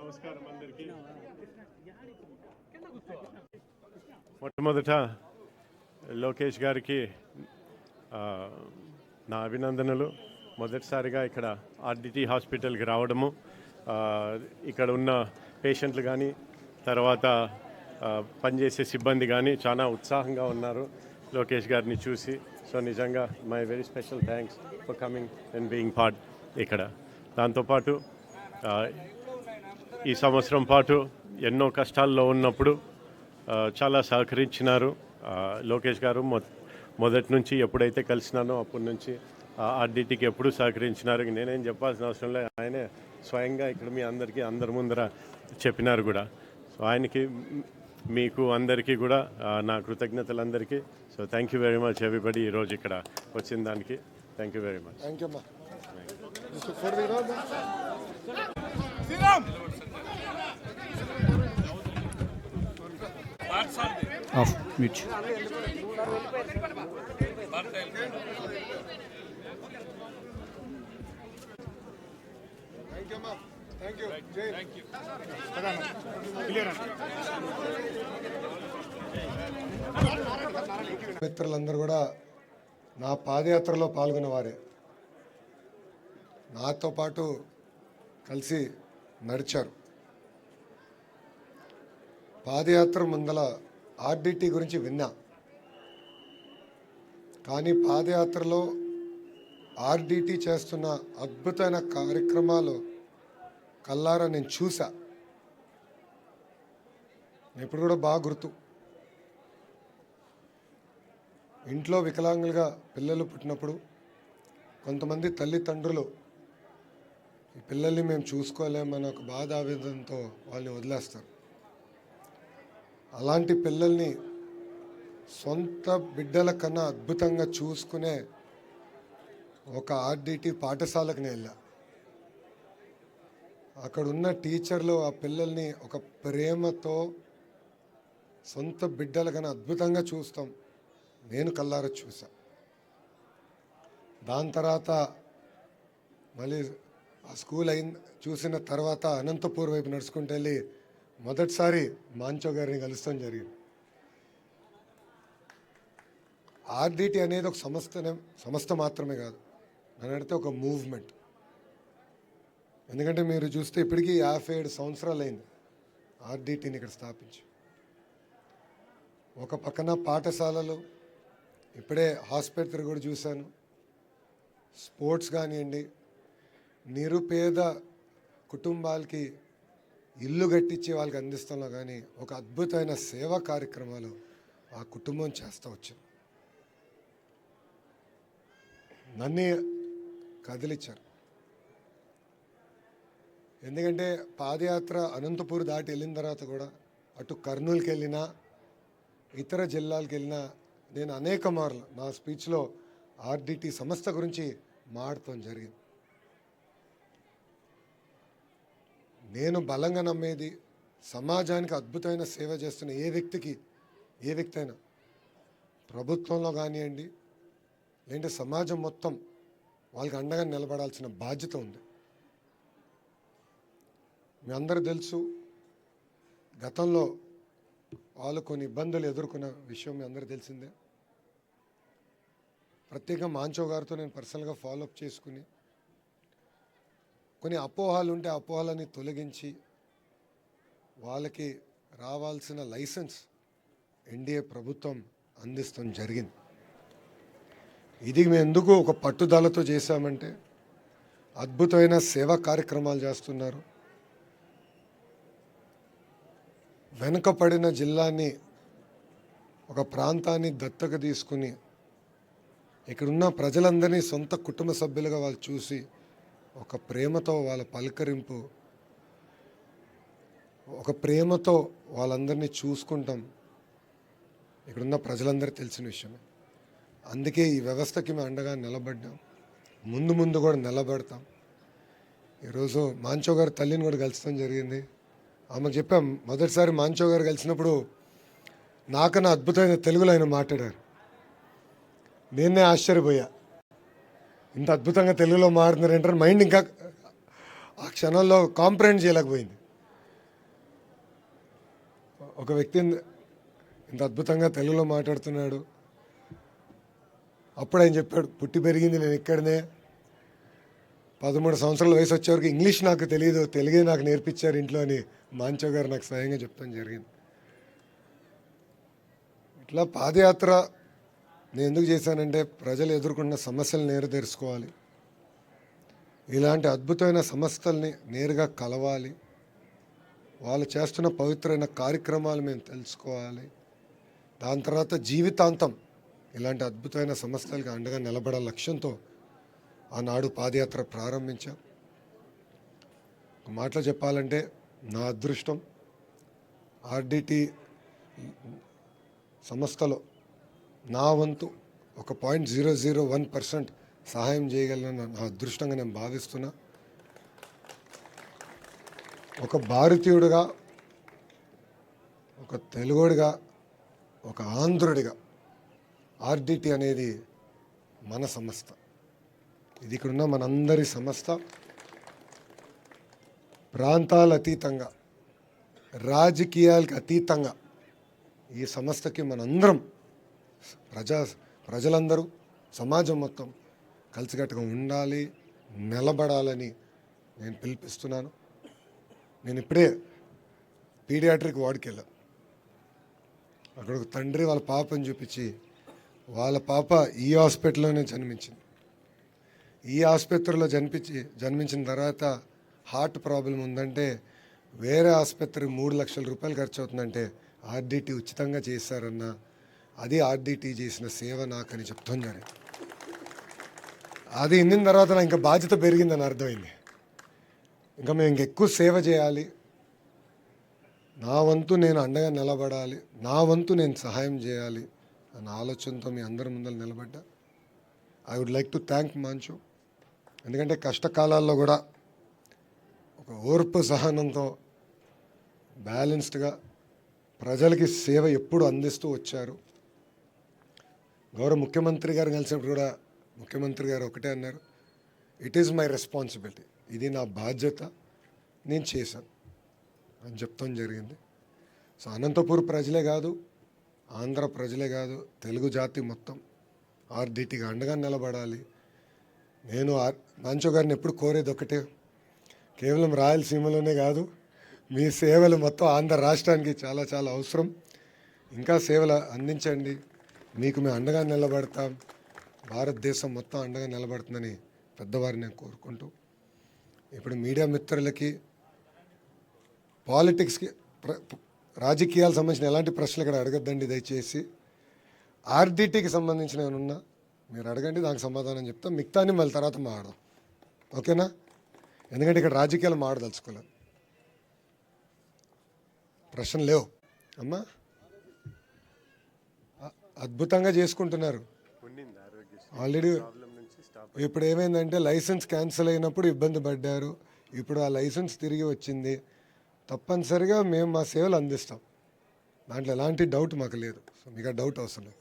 నమస్కారం అందరికీ. మొట్టమొదట లోకేష్ గారికి నా అభినందనలు. మొదటిసారిగా ఇక్కడ ఆర్డిటి హాస్పిటల్కి రావడము, ఇక్కడ ఉన్న పేషెంట్లు కానీ తర్వాత పనిచేసే సిబ్బంది కానీ చాలా ఉత్సాహంగా ఉన్నారు లోకేష్ గారిని చూసి. సో నిజంగా my very special thanks for coming and being part ఇక్కడ. దాంతోపాటు ఈ సంవత్సరం పాటు ఎన్నో కష్టాల్లో ఉన్నప్పుడు చాలా సహకరించినారు లోకేష్ గారు. మొదటి నుంచి ఎప్పుడైతే కలిసినానో అప్పటి నుంచి ఆర్డిటికి ఎప్పుడూ సహకరించినారు. నేనేం చెప్పాల్సిన అవసరం లేదు, ఆయనే స్వయంగా ఇక్కడ మీ అందరి ముందర చెప్పినారు కూడా. సో ఆయనకి, మీకు అందరికీ కూడా నా కృతజ్ఞతలు అందరికీ. So thank you very much everybody ఈరోజు ఇక్కడ వచ్చిన దానికి. Thank you very much. Of mute. మిత్రులందరూ కూడా నా పాదయాత్రలో పాల్గొన్నవారే, నాతో పాటు కలిసి నడిచారు. పాదయాత్ర ముందల ఆర్డిటి గురించి విన్నా, కానీ పాదయాత్రలో ఆర్డిటి చేస్తున్న అద్భుతమైన కార్యక్రమాలు కల్లారా నేను చూసా. ఇప్పుడు కూడా బాగా గుర్తు. ఇంట్లో వికలాంగులుగా పిల్లలు పుట్టినప్పుడు కొంతమంది తల్లిదండ్రులు ఈ పిల్లల్ని మేము చూసుకోలేమన్న ఒక బాధ ఆవేదనతో వాళ్ళని వదిలేస్తారు. అలాంటి పిల్లల్ని సొంత బిడ్డల కన్నా అద్భుతంగా చూసుకునే ఒక ఆర్డిటి పాఠశాలకు నేను వెళ్ళా. అక్కడ ఉన్న టీచర్లు ఆ పిల్లల్ని ఒక ప్రేమతో సొంత బిడ్డల కన్నా అద్భుతంగా చూస్తాం. నేను కల్లారా చూసా. దాని తర్వాత మళ్ళీ ఆ స్కూల్ చూసిన తర్వాత అనంతపూర్ వైపు నడుచుకుంటూ వెళ్ళి మొదటిసారి మాంచో గారిని కలుస్తాం జరిగింది. ఆర్డిటి అనేది ఒక సంస్థ మాత్రమే కాదు, నన్ను అడిగితే ఒక మూవ్మెంట్. ఎందుకంటే మీరు చూస్తే ఇప్పటికీ 57 సంవత్సరాలు అయింది ఆర్డిటిని ఇక్కడ స్థాపించి. ఒక పక్కన పాఠశాలలు, ఇప్పుడే హాస్పిటల్ కూడా చూశాను, స్పోర్ట్స్ కానివ్వండి, నిరుపేద కుటుంబాలకి ఇల్లు కట్టించి వాళ్ళకి అందిస్తాలో కానీ ఒక అద్భుతమైన సేవా కార్యక్రమాలు ఆ కుటుంబం చేస్తూ వచ్చింది. నన్ను కదిలిచ్చారు. ఎందుకంటే పాదయాత్ర అనంతపూర్ దాటి వెళ్ళిన తర్వాత కూడా అటు కర్నూలుకి వెళ్ళినా ఇతర జిల్లాలకు వెళ్ళినా నేను అనేక మార్లు నా స్పీచ్లో ఆర్డిటి సంస్థ గురించి మాట్లాడటం జరిగింది. నేను బలంగా నమ్మేది, సమాజానికి అద్భుతమైన సేవ చేస్తున్న ఏ వ్యక్తి అయినా ప్రభుత్వంలో కానివ్వండి లేదంటే సమాజం మొత్తం వాళ్ళకి అండగా నిలబడాల్సిన బాధ్యత ఉంది. మీ అందరూ తెలుసు, గతంలో వాళ్ళు కొన్ని ఇబ్బందులు ఎదుర్కొన్న విషయం మీ అందరూ తెలిసిందే. ప్రత్యేకంగా మాంచో గారితో నేను పర్సనల్గా ఫాలోఅప్ చేసుకుని కొన్ని అపోహలు ఉంటే అపోహలని తొలగించి వాళ్ళకి రావాల్సిన లైసెన్స్ ఎన్డీఏ ప్రభుత్వం అందిస్తాం జరిగింది. ఇది మేము ఎందుకు ఒక పట్టుదలతో చేశామంటే అద్భుతమైన సేవా కార్యక్రమాలు చేస్తున్నారు. వెనుకబడిన జిల్లాని, ఒక ప్రాంతాన్ని దత్తక తీసుకుని ఇక్కడున్న ప్రజలందరినీ సొంత కుటుంబ సభ్యులుగా వాళ్ళు చూసి ఒక ప్రేమతో వాళ్ళ పలకరింపు, ఒక ప్రేమతో వాళ్ళందరినీ చూసుకుంటాం. ఇక్కడున్న ప్రజలందరూ తెలిసిన విషయమే. అందుకే ఈ వ్యవస్థకి మేము అండగా నిలబడ్డాం, ముందు కూడా నిలబడతాం. ఈరోజు మాంచో గారు తల్లిని కూడా కలుస్తాం జరిగింది. ఆమెకు చెప్పాం, మొదటిసారి మాంచో గారు కలిసినప్పుడు నాకన్నా అద్భుతమైన తెలుగులో ఆయన మాట్లాడారు. నేనే ఆశ్చర్యపోయా, ఇంత అద్భుతంగా తెలుగులో మాట్లాడుతున్నారంటారు. మైండ్ ఇంకా ఆ క్షణంలో కాంప్రహెండ్ చేయలేకపోయింది. ఒక వ్యక్తి ఇంత అద్భుతంగా తెలుగులో మాట్లాడుతున్నాడు. అప్పుడు ఆయన చెప్పాడు, పుట్టి పెరిగింది నేను ఇక్కడనే, 13 సంవత్సరాల వయసు వచ్చేవరకు ఇంగ్లీష్ నాకు తెలియదు, తెలుగే నాకు నేర్పించారు ఇంట్లో అని మాంచో గారు నాకు స్వయంగా చెప్తాం జరిగింది. ఇట్లా పాదయాత్ర నేను ఎందుకు చేశానంటే ప్రజలు ఎదుర్కొన్న సమస్యలు నేరు తెలుసుకోవాలి, ఇలాంటి అద్భుతమైన సంస్థల్ని నేరుగా కలవాలి, వాళ్ళు చేస్తున్న పవిత్రమైన కార్యక్రమాలు మేము తెలుసుకోవాలి, దాని తర్వాత జీవితాంతం ఇలాంటి అద్భుతమైన సంస్థలకి అండగా నిలబడే లక్ష్యంతో ఆనాడు పాదయాత్ర ప్రారంభించాం. ఒక మాటలో చెప్పాలంటే నా అదృష్టం ఆర్డిటి సంస్థలో నా వంతు ఒక 0.001% సహాయం చేయగలను నా అదృష్టంగా నేను భావిస్తున్నా. ఒక భారతీయుడిగా, ఒక తెలుగుడిగా, ఒక ఆంధ్రుడిగా ఆర్డిటి అనేది మన సంస్థ, ఇది ఇక్కడున్న మనందరి సంస్థ. ప్రాంతాల అతీతంగా, రాజకీయాలకు అతీతంగా ఈ సంస్థకి మనందరం ప్రజలందరూ, సమాజం మొత్తం కలిసికట్టుగా ఉండాలి, నిలబడాలని నేను పిలిపిస్తున్నాను. నేను ఇప్పుడే పీడియాట్రిక్ వార్డుకి వెళ్ళాను. అక్కడ ఒక తండ్రి వాళ్ళ పాపని చూపించి, వాళ్ళ పాప ఈ హాస్పిటల్లోనే జన్మించింది, ఈ ఆసుపత్రిలో జన్మించిన తర్వాత హార్ట్ ప్రాబ్లం ఉందంటే వేరే ఆసుపత్రికి 3 లక్షల రూపాయలు ఖర్చు అవుతుందంటే ఆర్డిటి ఉచితంగా చేశారన్న, అది ఆర్డిటి చేసిన సేవ నాకని చెప్తాం జరిగింది. అది ఇన్నిన తర్వాత నాకు ఇంకా బాధ్యత పెరిగిందని అర్థమైంది. ఇంకా మేము ఇంకెక్కువ సేవ చేయాలి, నా వంతు నేను అండగా నిలబడాలి, నా వంతు నేను సహాయం చేయాలి అన్న ఆలోచనతో మీ అందరి ముందర నిలబడ్డా. I would like to thank Manchu, ఎందుకంటే కష్టకాలాల్లో కూడా ఒక ఓర్పు సహనంతో బ్యాలెన్స్డ్గా ప్రజలకి సేవ ఎప్పుడు అందిస్తూ వచ్చారు. గౌరవ ముఖ్యమంత్రి గారు కలిసినప్పుడు కూడా ముఖ్యమంత్రి గారు ఒకటే అన్నారు, ఇట్ ఈజ్ మై రెస్పాన్సిబిలిటీ, ఇది నా బాధ్యత, నేను చేశాను అని చెప్తాం జరిగింది. సో అనంతపూర్ ప్రజలే కాదు, ఆంధ్ర ప్రజలే కాదు, తెలుగు జాతి మొత్తం ఆర్డిటికి అండగా నిలబడాలి. నేను మాంచో గారిని ఎప్పుడు కోరేది ఒకటే, కేవలం రాయలసీమలోనే కాదు, మీ సేవలు మొత్తం ఆంధ్ర రాష్ట్రానికి చాలా చాలా అవసరం. ఇంకా సేవలు అందించండి, మీకు మేము అండగా నిలబడతాం, భారతదేశం మొత్తం అండగా నిలబడుతుందని పెద్దవారిని నేను కోరుకుంటూ, ఇప్పుడు మీడియా మిత్రులకి, పాలిటిక్స్కి, రాజకీయాలకు సంబంధించిన ఎలాంటి ప్రశ్నలు ఇక్కడ అడగద్దండి దయచేసి. ఆర్డిటికి సంబంధించిన ఏమన్నా మీరు అడగండి, దానికి సమాధానం చెప్తాం, మిగతాని మళ్ళీ తర్వాత మాట్లాడదాం, ఓకేనా? ఎందుకంటే ఇక్కడ రాజకీయాలు మాట్లాడదలుచుకోలేదు, ప్రశ్నలు లేవు. అమ్మా అద్భుతంగా చేసుకుంటున్నారు ఆల్రెడీ. ఇప్పుడు ఏమైందంటే లైసెన్స్ క్యాన్సిల్ అయినప్పుడు ఇబ్బంది పడ్డారు, ఇప్పుడు ఆ లైసెన్స్ తిరిగి వచ్చింది, తప్పనిసరిగా మేము మా సేవలు అందిస్తాం, దాంట్లో ఎలాంటి డౌట్ మాకు లేదు. సో మీకు ఆ డౌట్ అవసరం లేదు.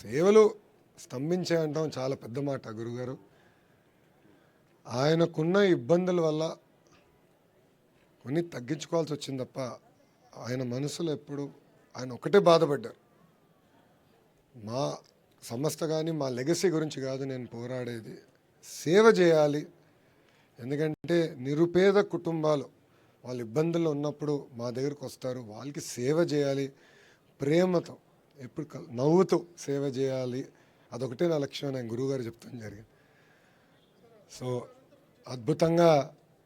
సేవలు స్తంభించాయంటాం చాలా పెద్ద మాట గురుగారు. ఆయనకున్న ఇబ్బందుల వల్ల కొన్ని తగ్గించుకోవాల్సి వచ్చింది తప్ప ఆయన మనసులో ఎప్పుడు ఆయన ఒకటే బాధపడ్డారు, మా సంస్థ కానీ మా లెగసీ గురించి కాదు నేను పోరాడేది, సేవ చేయాలి. ఎందుకంటే నిరుపేద కుటుంబాలు వాళ్ళు ఇబ్బందుల్లో ఉన్నప్పుడు మా దగ్గరకు వస్తారు, వాళ్ళకి సేవ చేయాలి, ప్రేమతో ఎప్పుడు నవ్వుతూ సేవ చేయాలి, అదొకటే నా లక్ష్యం నేను గురువుగారు చెప్తాను జరిగింది. సో అద్భుతంగా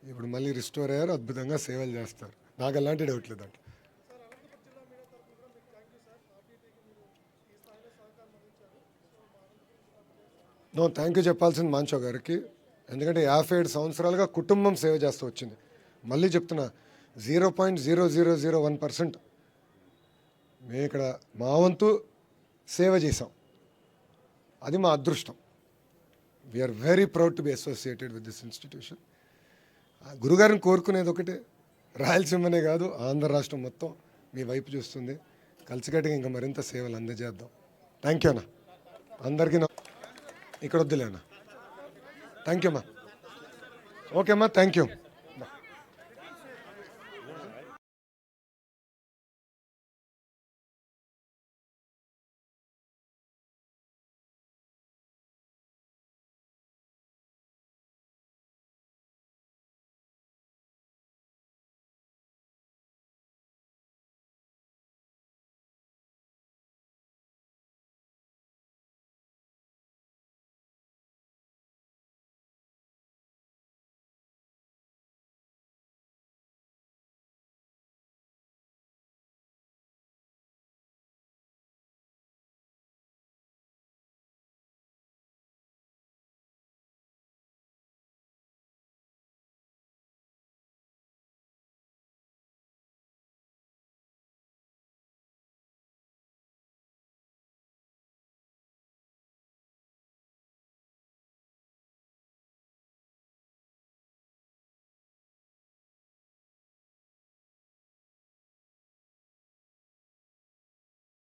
ఇప్పుడు మళ్ళీ రిస్టోర్ అయ్యారు, అద్భుతంగా సేవలు చేస్తారు, నాకు ఎలాంటి డౌట్ లేదు దాంట్లో. థ్యాంక్ యూ చెప్పాల్సింది మాంచో గారికి, ఎందుకంటే 57 సంవత్సరాలుగా కుటుంబం సేవ చేస్తూ వచ్చింది. మళ్ళీ చెప్తున్నా, 0.0001% మేము ఇక్కడ మా వంతు సేవ చేసాం, అది మా అదృష్టం. We are very proud to be associated with this institution. గురుగారిని కోరుకునేది ఒకటే, రాయలసీమనే కాదు ఆంధ్ర రాష్ట్రం మొత్తం మీ వైపు చూస్తుంది, కలిసికట్టుగా ఇంకా మరింత సేవలు అందజేద్దాం. థ్యాంక్ యూ అన్న, అందరికీ ఇక్కడ వద్దులేనా. థ్యాంక్ యూ అమ్మా. ఓకే అమ్మా, థ్యాంక్ యూ.